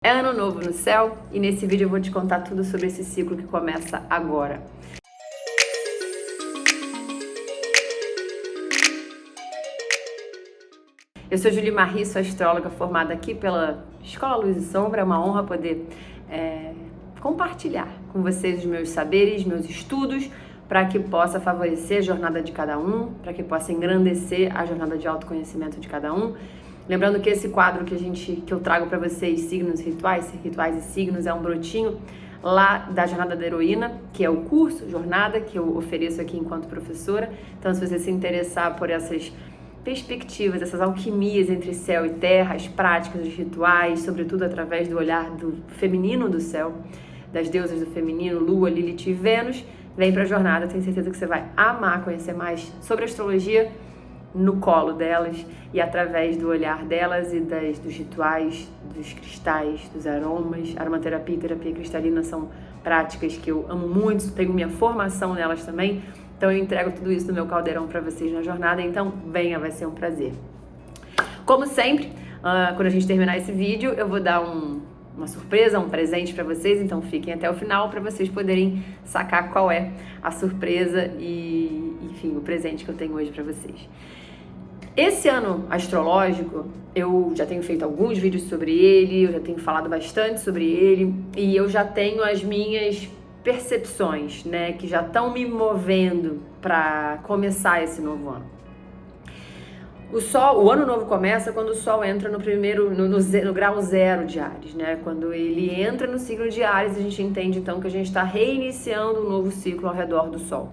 É ano novo no céu e nesse vídeo eu vou te contar tudo sobre esse ciclo que começa agora. Eu sou Julie Marri, sou astróloga formada aqui pela Escola Luz e Sombra. É uma honra poder compartilhar com vocês os meus saberes, meus estudos, para que possa favorecer a jornada de cada um, para que possa engrandecer a jornada de autoconhecimento de cada um. Lembrando que esse quadro que eu trago para vocês, Signos e Rituais e Signos, é um brotinho lá da Jornada da Heroína, que é o curso, jornada, que eu ofereço aqui enquanto professora. Então, se você se interessar por essas perspectivas, essas alquimias entre céu e terra, as práticas, os rituais, sobretudo através do olhar do feminino do céu, das deusas do feminino, Lua, Lilith e Vênus, vem para a jornada. Tenho certeza que você vai amar conhecer mais sobre astrologia no colo delas e através do olhar delas e dos rituais, dos cristais, dos aromas. Aromaterapia e terapia cristalina são práticas que eu amo muito, tenho minha formação nelas também, então eu entrego tudo isso no meu caldeirão para vocês na jornada, então venha, vai ser um prazer. Como sempre, quando a gente terminar esse vídeo, eu vou dar uma surpresa, um presente para vocês, então fiquem até o final para vocês poderem sacar qual é a surpresa e, enfim, o presente que eu tenho hoje para vocês. Esse ano astrológico, eu já tenho feito alguns vídeos sobre ele, eu já tenho falado bastante sobre ele e eu já tenho as minhas percepções, né, que já estão me movendo para começar esse novo ano. O ano novo começa quando o Sol entra no grau 0 de Áries, né? Quando ele entra no signo de Áries, a gente entende então que a gente está reiniciando um novo ciclo ao redor do Sol.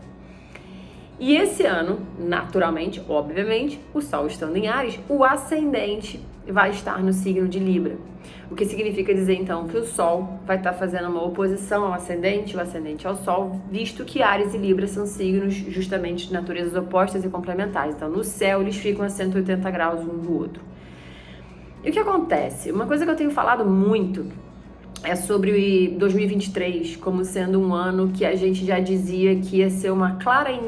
E esse ano, naturalmente, obviamente, o Sol estando em Áries, o ascendente vai estar no signo de Libra. O que significa dizer, então, que o Sol vai estar fazendo uma oposição ao ascendente, o ascendente ao Sol, visto que Áries e Libra são signos justamente de naturezas opostas e complementares. Então, no céu, eles ficam a 180 graus um do outro. E o que acontece? Uma coisa que eu tenho falado muito é sobre 2023 como sendo um ano que a gente já dizia que ia ser um claro e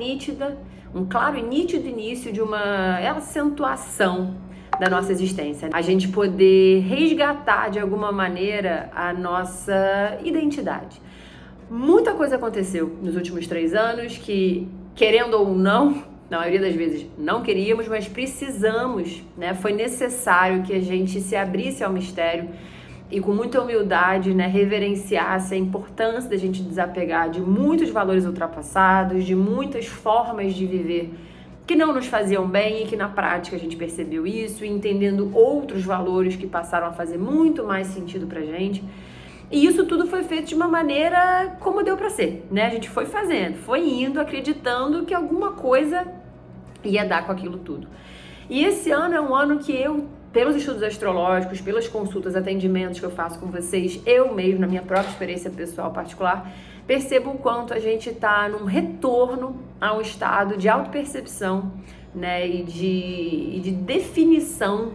nítido início de uma acentuação da nossa existência. A gente poder resgatar de alguma maneira a nossa identidade. Muita coisa aconteceu nos últimos 3 anos que, querendo ou não, na maioria das vezes não queríamos, mas precisamos, né? Foi necessário que a gente se abrisse ao mistério e com muita humildade, né, reverenciasse a importância da gente desapegar de muitos valores ultrapassados, de muitas formas de viver que não nos faziam bem e que na prática a gente percebeu isso, entendendo outros valores que passaram a fazer muito mais sentido pra gente. E isso tudo foi feito de uma maneira como deu pra ser, né? A gente foi fazendo, foi indo, acreditando que alguma coisa ia dar com aquilo tudo. E esse ano é um ano que eu, pelos estudos astrológicos, pelas consultas, atendimentos que eu faço com vocês, eu mesmo, na minha própria experiência pessoal particular, percebo o quanto a gente está num retorno a um estado de autopercepção, né, e de definição,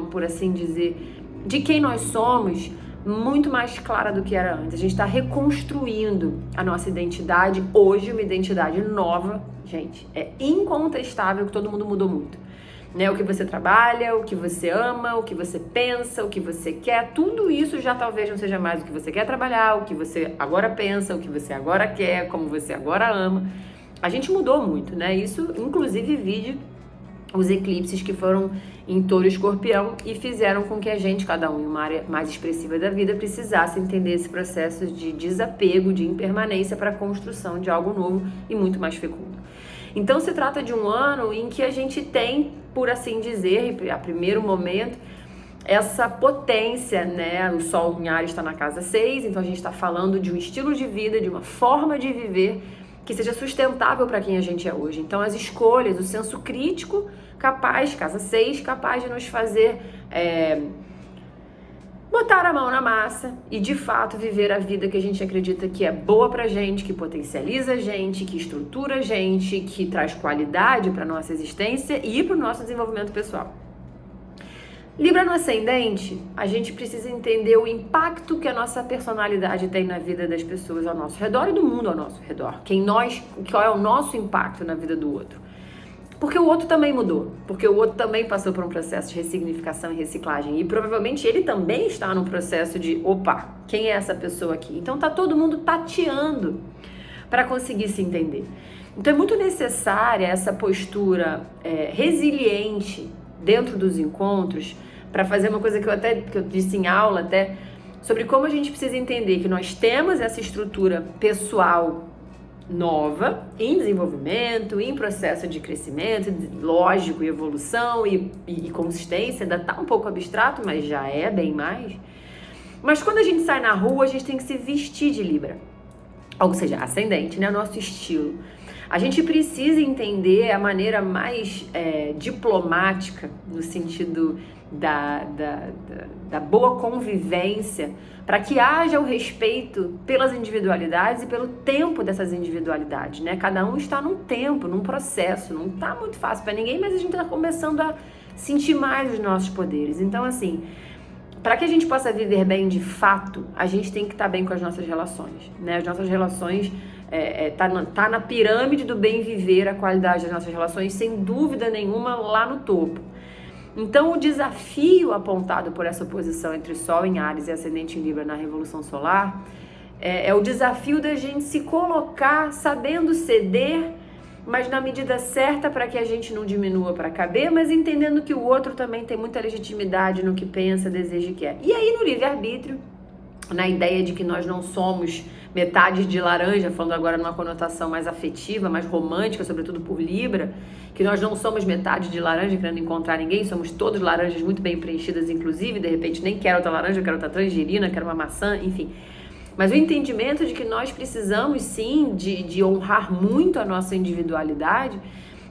por assim dizer, de quem nós somos, muito mais clara do que era antes. A gente está reconstruindo a nossa identidade, hoje uma identidade nova, gente, é incontestável que todo mundo mudou muito. Né, o que você trabalha, o que você ama, o que você pensa, o que você quer, tudo isso já talvez não seja mais o que você quer trabalhar, o que você agora pensa, o que você agora quer, como você agora ama. A gente mudou muito, né? Isso, inclusive, vide os eclipses que foram em Touro e Escorpião e fizeram com que a gente, cada um em uma área mais expressiva da vida, precisasse entender esse processo de desapego, de impermanência para a construção de algo novo e muito mais fecundo. Então se trata de um ano em que a gente tem, por assim dizer, a primeiro momento, essa potência, né? O Sol em Áries está na casa 6, então a gente está falando de um estilo de vida, de uma forma de viver que seja sustentável para quem a gente é hoje. Então as escolhas, o senso crítico capaz, casa 6, capaz de nos fazer botar a mão na massa e, de fato, viver a vida que a gente acredita que é boa pra gente, que potencializa a gente, que estrutura a gente, que traz qualidade pra nossa existência e pro nosso desenvolvimento pessoal. Libra no ascendente, a gente precisa entender o impacto que a nossa personalidade tem na vida das pessoas ao nosso redor e do mundo ao nosso redor. Qual é o nosso impacto na vida do outro? Porque o outro também mudou, porque o outro também passou por um processo de ressignificação e reciclagem, e provavelmente ele também está num processo de, opa, quem é essa pessoa aqui? Então tá todo mundo tateando para conseguir se entender. Então é muito necessária essa postura resiliente dentro dos encontros, para fazer uma coisa que eu disse em aula até, sobre como a gente precisa entender que nós temos essa estrutura pessoal nova, em desenvolvimento, em processo de crescimento, lógico, e evolução e consistência, ainda tá um pouco abstrato, mas já é bem mais. Mas quando a gente sai na rua, a gente tem que se vestir de Libra, ou seja, ascendente, né? O nosso estilo. A gente precisa entender a maneira mais diplomática, no sentido da boa convivência, para que haja o respeito pelas individualidades e pelo tempo dessas individualidades, né? Cada um está num tempo, num processo, não está muito fácil para ninguém, mas a gente está começando a sentir mais os nossos poderes. Então, assim, para que a gente possa viver bem de fato, a gente tem que estar bem com as nossas relações, né? As nossas relações tá na pirâmide do bem viver, a qualidade das nossas relações, sem dúvida nenhuma, lá no topo. Então, o desafio apontado por essa oposição entre Sol em Áries e Ascendente em Libra na Revolução Solar é o desafio da gente se colocar sabendo ceder, mas na medida certa, para que a gente não diminua para caber, mas entendendo que o outro também tem muita legitimidade no que pensa, deseja e quer. E aí, no livre-arbítrio, na ideia de que nós não somos metades de laranja, falando agora numa conotação mais afetiva, mais romântica, sobretudo por Libra, que nós não somos metade de laranja querendo encontrar ninguém, somos todos laranjas muito bem preenchidas, inclusive, de repente nem quero outra laranja, quero outra tangerina, quero uma maçã, enfim. Mas o entendimento de que nós precisamos sim de honrar muito a nossa individualidade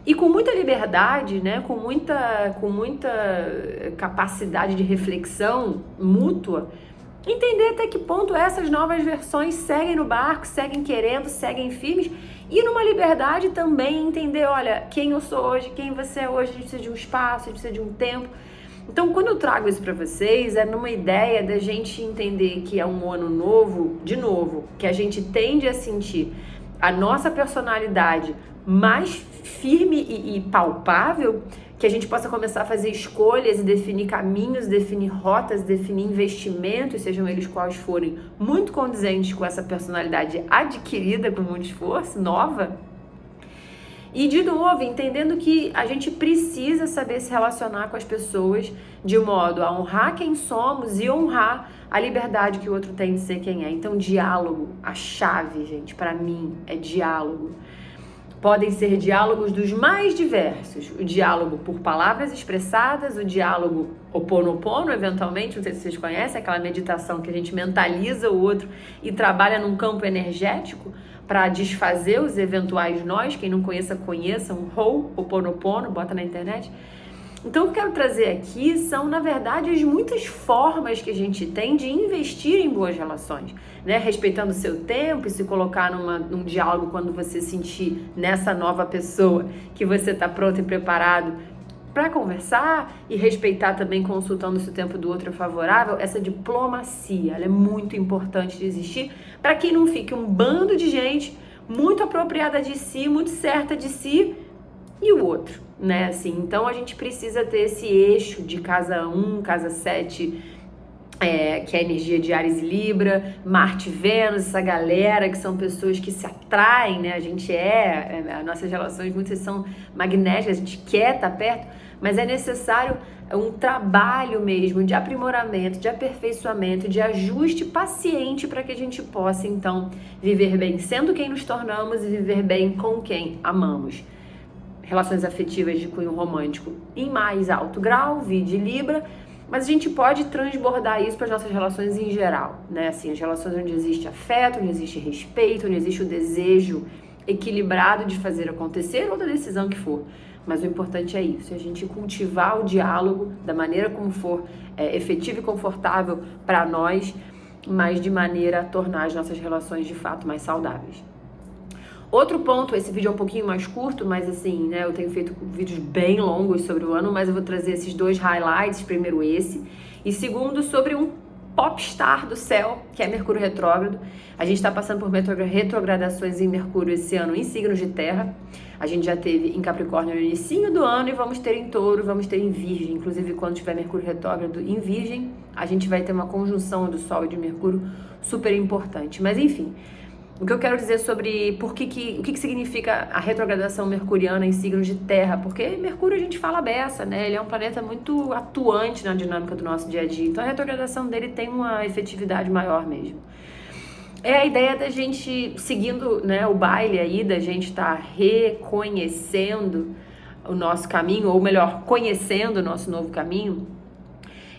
e com muita liberdade, né, com muita capacidade de reflexão mútua, entender até que ponto essas novas versões seguem no barco, seguem querendo, seguem firmes, e numa liberdade também entender, olha, quem eu sou hoje, quem você é hoje, a gente precisa de um espaço, a gente precisa de um tempo. Então, quando eu trago isso para vocês, é numa ideia da gente entender que é um ano novo, de novo, que a gente tende a sentir a nossa personalidade mais firme e palpável, que a gente possa começar a fazer escolhas e definir caminhos, definir rotas, definir investimentos, sejam eles quais forem, muito condizentes com essa personalidade adquirida com muito esforço, nova. E, de novo, entendendo que a gente precisa saber se relacionar com as pessoas de modo a honrar quem somos e honrar a liberdade que o outro tem de ser quem é. Então, diálogo, a chave, gente, para mim, é diálogo. Podem ser diálogos dos mais diversos. O diálogo por palavras expressadas, o diálogo Ho'oponopono, eventualmente, não sei se vocês conhecem, aquela meditação que a gente mentaliza o outro e trabalha num campo energético para desfazer os eventuais nós. Quem não conheça, conheça um Ho'oponopono, bota na internet. Então, o que eu quero trazer aqui são, na verdade, as muitas formas que a gente tem de investir em boas relações, né? Respeitando o seu tempo e se colocar num diálogo quando você sentir nessa nova pessoa que você está pronto e preparado para conversar, e respeitar também, consultando se o tempo do outro é favorável. Essa diplomacia, ela é muito importante de existir para que não fique um bando de gente muito apropriada de si, muito certa de si, e o outro, né? Assim, então a gente precisa ter esse eixo de casa 1, casa 7, que é a energia de Áries e Libra, Marte e Vênus, essa galera que são pessoas que se atraem, né? A gente as nossas relações muitas são magnéticas, a gente quer estar perto, mas é necessário um trabalho mesmo de aprimoramento, de aperfeiçoamento, de ajuste paciente para que a gente possa, então, viver bem sendo quem nos tornamos e viver bem com quem amamos. Relações afetivas de cunho romântico em mais alto grau, vide Libra, mas a gente pode transbordar isso para as nossas relações em geral, né? Assim, as relações onde existe afeto, onde existe respeito, onde existe o desejo equilibrado de fazer acontecer ou da decisão que for. Mas o importante é isso, a gente cultivar o diálogo da maneira como for efetivo e confortável para nós, mas de maneira a tornar as nossas relações de fato mais saudáveis. Outro ponto, esse vídeo é um pouquinho mais curto, mas assim, né, eu tenho feito vídeos bem longos sobre o ano, mas eu vou trazer esses dois highlights, primeiro esse, e segundo sobre um popstar do céu, que é Mercúrio retrógrado. A gente está passando por retrogradações em Mercúrio esse ano em signos de terra. A gente já teve em Capricórnio no início do ano e vamos ter em Touro, vamos ter em Virgem. Inclusive, quando tiver Mercúrio retrógrado em Virgem, a gente vai ter uma conjunção do Sol e de Mercúrio super importante. Mas enfim, o que eu quero dizer sobre o que significa a retrogradação mercuriana em signos de terra, porque Mercúrio a gente fala beça, né? Ele é um planeta muito atuante na dinâmica do nosso dia a dia, então a retrogradação dele tem uma efetividade maior mesmo. É a ideia da gente seguindo, né, o baile aí, da gente estar reconhecendo o nosso caminho, ou melhor, conhecendo o nosso novo caminho.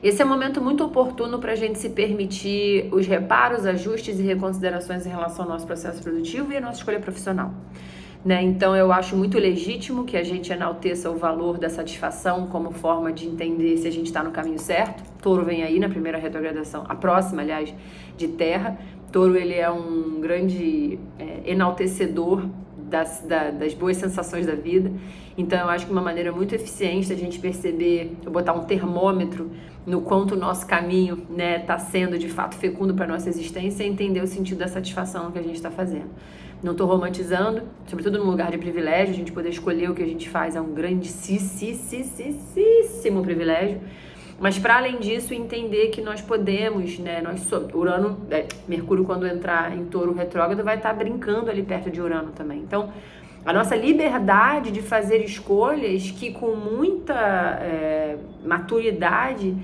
Esse é um momento muito oportuno para a gente se permitir os reparos, ajustes e reconsiderações em relação ao nosso processo produtivo e à nossa escolha profissional, né? Então eu acho muito legítimo que a gente enalteça o valor da satisfação como forma de entender se a gente está no caminho certo. Touro vem aí na primeira retrogradação, a próxima, aliás, de terra. Touro, ele é um grande enaltecedor das boas sensações da vida. Então eu acho que uma maneira muito eficiente da gente perceber, botar um termômetro no quanto o nosso caminho, né, tá sendo de fato fecundo para nossa existência, é entender o sentido da satisfação que a gente está fazendo. Não estou romantizando, sobretudo num lugar de privilégio, a gente poder escolher o que a gente faz é um grandíssimo privilégio. Mas para além disso, entender que nós podemos, né, Mercúrio quando entrar em Touro retrógrado vai estar brincando ali perto de Urano também. Então, a nossa liberdade de fazer escolhas que com muita maturidade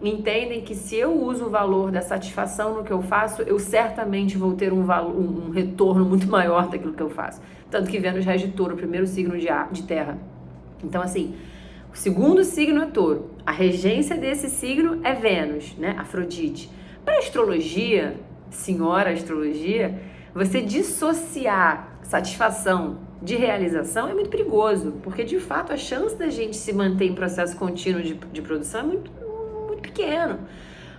entendem que se eu uso o valor da satisfação no que eu faço, eu certamente vou ter um retorno muito maior daquilo que eu faço. Tanto que Vênus rege Touro, o primeiro signo de terra. Então, assim, o segundo signo é Touro. A regência desse signo é Vênus, né? Afrodite. Para a astrologia, senhora astrologia, você dissociar satisfação de realização é muito perigoso, porque de fato a chance da gente se manter em processo contínuo de produção é muito pequeno,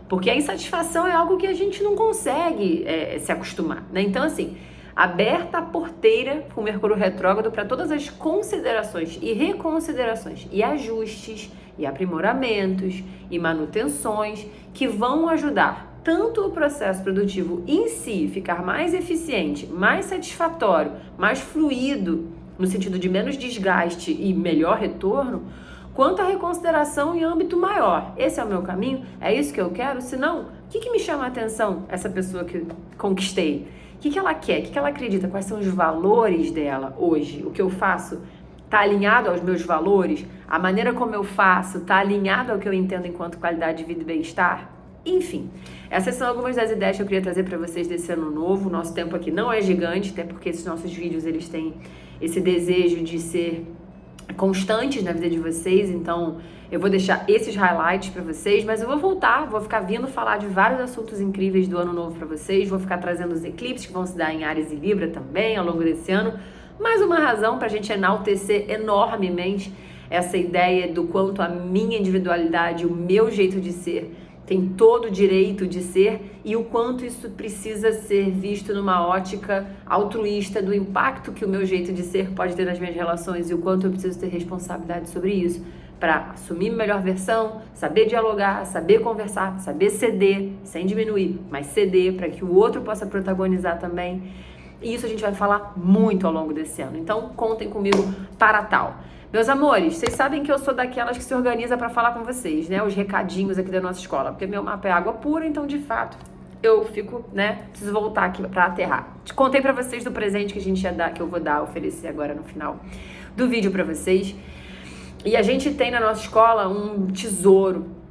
porque a insatisfação é algo que a gente não consegue se acostumar, né? Então, assim, aberta a porteira com Mercúrio retrógrado para todas as considerações e reconsiderações e ajustes e aprimoramentos e manutenções que vão ajudar tanto o processo produtivo em si ficar mais eficiente, mais satisfatório, mais fluido, no sentido de menos desgaste e melhor retorno, quanto a reconsideração em âmbito maior. Esse é o meu caminho? É isso que eu quero? Se não, o que me chama a atenção essa pessoa que conquistei? O que ela quer? O que ela acredita? Quais são os valores dela hoje? O que eu faço está alinhado aos meus valores? A maneira como eu faço está alinhado ao que eu entendo enquanto qualidade de vida e bem-estar? Enfim, essas são algumas das ideias que eu queria trazer para vocês desse ano novo. O nosso tempo aqui não é gigante, até porque esses nossos vídeos eles têm esse desejo de ser constantes na vida de vocês, então eu vou deixar esses highlights para vocês, mas eu vou ficar vindo falar de vários assuntos incríveis do ano novo para vocês, vou ficar trazendo os eclipses que vão se dar em Áries e Libra também ao longo desse ano. Mais uma razão para a gente enaltecer enormemente essa ideia do quanto a minha individualidade, o meu jeito de ser tem todo o direito de ser e o quanto isso precisa ser visto numa ótica altruísta do impacto que o meu jeito de ser pode ter nas minhas relações e o quanto eu preciso ter responsabilidade sobre isso para assumir a melhor versão, saber dialogar, saber conversar, saber ceder, sem diminuir, mas ceder para que o outro possa protagonizar também. E isso a gente vai falar muito ao longo desse ano. Então, contem comigo para tal. Meus amores, vocês sabem que eu sou daquelas que se organiza para falar com vocês, né? Os recadinhos aqui da nossa escola, porque meu mapa é água pura, então de fato eu fico, né? Preciso voltar aqui para aterrar. Contei para vocês do presente que a gente ia dar, que eu vou oferecer agora no final do vídeo para vocês. E a gente tem na nossa escola um tesouro,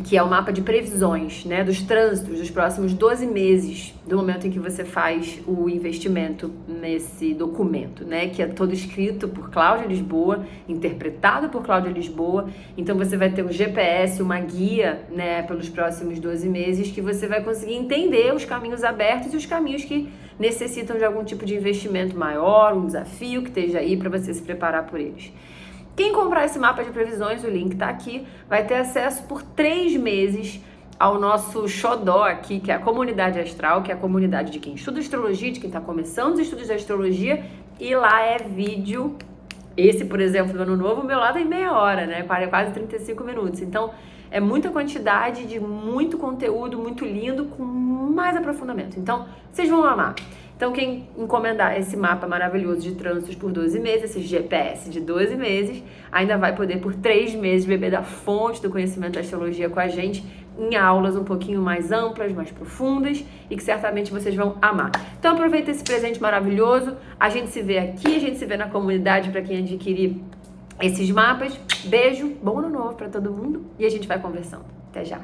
que é o mapa de previsões, né, dos trânsitos dos próximos 12 meses, do momento em que você faz o investimento nesse documento, né, que é todo escrito por Cláudia Lisboa, interpretado por Cláudia Lisboa. Então você vai ter um GPS, uma guia, né, pelos próximos 12 meses, que você vai conseguir entender os caminhos abertos e os caminhos que necessitam de algum tipo de investimento maior, um desafio que esteja aí para você se preparar por eles. Quem comprar esse mapa de previsões, o link tá aqui, vai ter acesso por 3 meses ao nosso xodó aqui, que é a comunidade astral, que é a comunidade de quem estuda astrologia, de quem está começando os estudos de astrologia, e lá é vídeo. Esse, por exemplo, do ano novo, o meu lado é em meia hora, né? Quase 35 minutos. Então, É muita quantidade de muito conteúdo, muito lindo, com mais aprofundamento. Então, vocês vão amar. Então, quem encomendar esse mapa maravilhoso de trânsitos por 12 meses, esse GPS de 12 meses, ainda vai poder por 3 meses beber da fonte do conhecimento da astrologia com a gente em aulas um pouquinho mais amplas, mais profundas e que certamente vocês vão amar. Então, aproveita esse presente maravilhoso. A gente se vê aqui, a gente se vê na comunidade para quem adquirir esses mapas. Beijo, bom ano novo para todo mundo e a gente vai conversando. Até já!